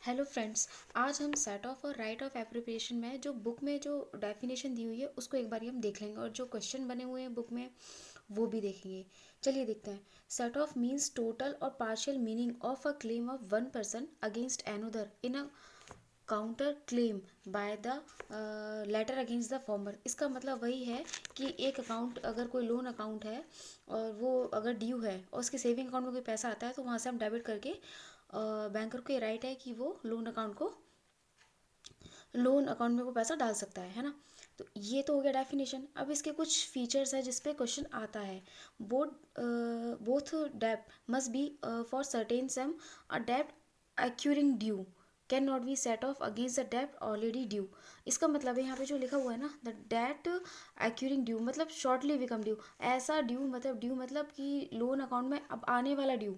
Hello friends. आज हम set of और राइट ऑफ एप्रोप्रिएशन में जो बुक में जो डेफिनेशन दी हुई है उसको एक बार हम देख लेंगे और जो क्वेश्चन बने हुए हैं बुक में वो भी देखेंगे। चलिए देखते हैं। सेट ऑफ मीन्स टोटल और partial meaning of a claim of one person against another in a counter claim by the latter against the former. इसका मतलब वही है कि एक अकाउंट, अगर कोई लोन अकाउंट है और वो अगर ड्यू है और उसके सेविंग अकाउंट में कोई पैसा आता है तो वहाँ से हम डेबिट करके बैंकर को ये राइट है कि वो लोन अकाउंट में वो पैसा डाल सकता है ना। तो ये तो हो गया डेफिनेशन। अब इसके कुछ फीचर्स है जिस पे क्वेश्चन आता है। बोथ डेब्ट मस्ट बी फॉर सर्टेन सम अ डेब्ट occurring due can not be set of against the डेब्ट ऑलरेडी ड्यू। इसका मतलब है यहाँ पे जो लिखा हुआ है ना, द डेट एक्यूरिंग ड्यू मतलब शॉर्टली बिकम ड्यू। ऐसा ड्यू मतलब कि लोन अकाउंट में अब आने वाला ड्यू,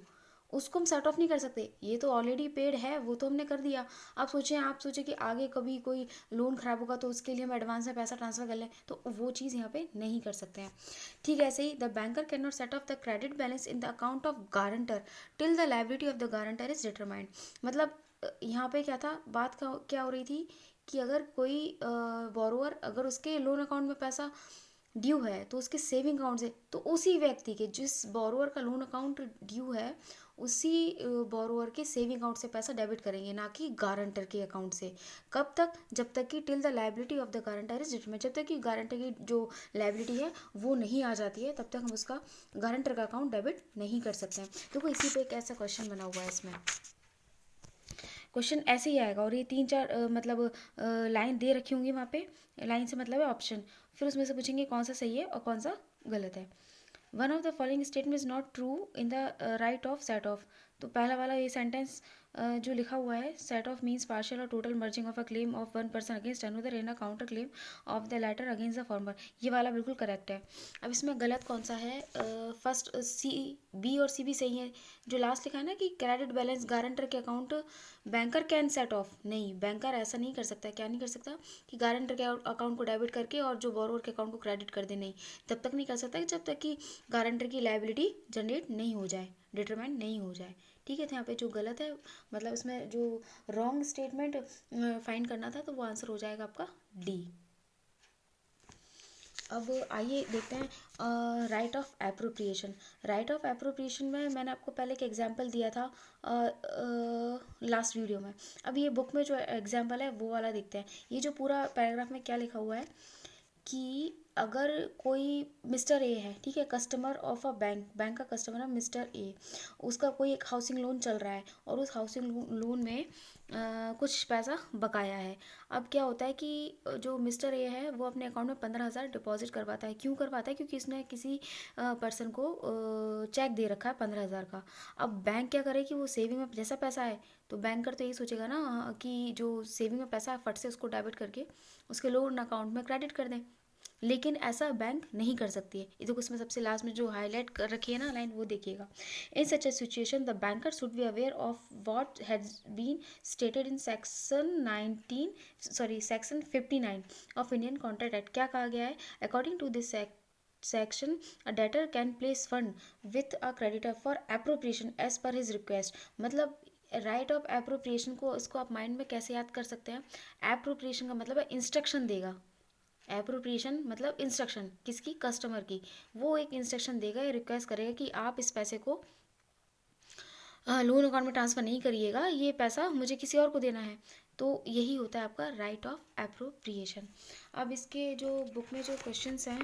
उसको हम सेट ऑफ नहीं कर सकते। ये तो ऑलरेडी पेड है, वो तो हमने कर दिया। आप सोचें कि आगे कभी कोई लोन खराब होगा तो उसके लिए हम एडवांस में पैसा ट्रांसफर कर लें, तो वो चीज़ यहाँ पे नहीं कर सकते हैं। ठीक है, ऐसे ही the banker can not set off the credit balance in the account of guarantor till the liability of the guarantor is determined. मतलब यहाँ पे क्या था, बात क्या हो रही थी कि अगर कोई बोरोअर अगर उसके लोन अकाउंट में पैसा ड्यू है तो उसके सेविंग अकाउंट से, तो उसी व्यक्ति के जिस बोरोअर का लोन अकाउंट ड्यू है उसी बोरोअर के सेविंग अकाउंट से पैसा डेबिट करेंगे, ना कि गारंटर के अकाउंट से। कब तक? जब तक कि till the liability of the guarantor is determined, जब तक कि गारंटर की जो लायबिलिटी है वो नहीं आ जाती है तब तक हम उसका गारंटर का अकाउंट डेबिट नहीं कर सकते हैं। देखो इसी पे एक ऐसा क्वेश्चन बना हुआ है। इसमें क्वेश्चन ऐसे ही आएगा और ये तीन चार मतलब लाइन दे रखी होंगी वहाँ पे। लाइन से मतलब है ऑप्शन, फिर उसमें से पूछेंगे कौन सा सही है और कौन सा गलत है। One of the following statement is not true in the right of set off. तो पहला वाला ये सेंटेंस जो लिखा हुआ है, सेट ऑफ मीन्स पार्शियल और total merging of a claim of one person against another in a counter claim of the latter against the former, ये वाला बिल्कुल करेक्ट है। अब इसमें गलत कौन सा है? फर्स्ट सी, बी और सी भी सही है। जो लास्ट लिखा है ना कि क्रेडिट बैलेंस गारंटर के account banker can set of, नहीं, बैंकर ऐसा नहीं कर सकता। क्या नहीं कर सकता? कि गारंटर के अकाउंट को डेबिट करके और जो बोरोवर के अकाउंट को क्रेडिट कर दे, नहीं, तब तक नहीं कर सकता जब तक कि गारंटर की लायबिलिटी जनरेट नहीं हो जाए, डिटरमाइन नहीं हो जाए। ठीक है, तो यहाँ पे जो गलत है, मतलब इसमें जो रॉन्ग स्टेटमेंट फाइंड करना था, तो वो आंसर हो जाएगा आपका डी। अब आइए देखते हैं right of appropriation. Right of appropriation में मैंने आपको पहले एक एग्जांपल दिया था लास्ट वीडियो में। अब ये बुक में जो एग्जांपल है वो वाला देखते हैं। ये जो पूरा पैराग्राफ में क्या लिखा हुआ है कि अगर कोई मिस्टर ए है, ठीक है, कस्टमर ऑफ अ बैंक का कस्टमर है मिस्टर ए, उसका कोई एक हाउसिंग लोन चल रहा है और उस हाउसिंग लोन में कुछ पैसा बकाया है। अब क्या होता है कि जो मिस्टर ए है वो अपने अकाउंट में 15,000 डिपॉजिट करवाता है। क्यों करवाता है? क्योंकि इसने किसी पर्सन को चेक दे रखा है 15,000 का। अब बैंक क्या करे कि वो सेविंग में जैसा पैसा है, तो बैंकर तो यही सोचेगा ना कि जो सेविंग में पैसा है फट से उसको डेबिट करके उसके लोन अकाउंट में क्रेडिट कर दें। लेकिन ऐसा बैंक नहीं कर सकती है। ये देखो इसमें सबसे लास्ट में जो हाईलाइट कर रखी है ना लाइन, वो देखिएगा। In such a situation the banker should be aware of what has been stated in section 59 of Indian contract act. क्या कहा गया है? According to this section a debtor can place fund with a creditor for appropriation as per his request. मतलब right of appropriation को, इसको आप mind में कैसे याद कर सकते हैं? एप्रोप्रिएशन का मतलब है इंस्ट्रक्शन देगा। एप्रोप्रिएशन मतलब इंस्ट्रक्शन किसकी? कस्टमर की। वो एक इंस्ट्रक्शन देगा या रिक्वेस्ट करेगा कि आप इस पैसे को लोन अकाउंट में ट्रांसफ़र नहीं करिएगा, ये पैसा मुझे किसी और को देना है। तो यही होता है आपका राइट ऑफ एप्रोप्रिएशन। अब इसके जो बुक में जो क्वेश्चंस हैं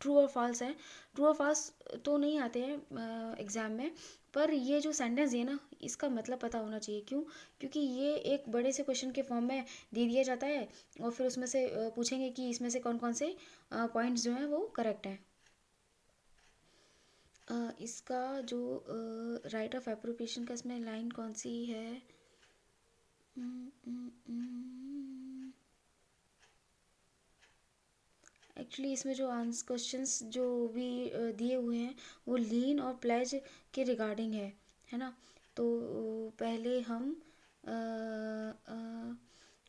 ट्रू और फॉल्स हैं, ट्रू और फॉल्स तो नहीं आते हैं एग्ज़ाम में, पर ये जो सेंटेंस है ना, इसका मतलब पता होना चाहिए। क्यों? क्योंकि ये एक बड़े से क्वेश्चन के फॉर्म में दे दिया जाता है और फिर उसमें से पूछेंगे कि इसमें से कौन कौन से पॉइंट्स जो हैं वो करेक्ट हैं। इसका जो राइट ऑफ एप्रोप्रिएशन का इसमें लाइन कौन सी है? एक्चुअली इसमें जो आंसर क्वेश्चंस जो भी दिए हुए हैं वो लीन और प्लेज के रिगार्डिंग है ना। तो पहले हम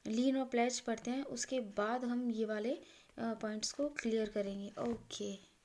लीन और प्लेज पढ़ते हैं, उसके बाद हम ये वाले पॉइंट्स को क्लियर करेंगे। ओके।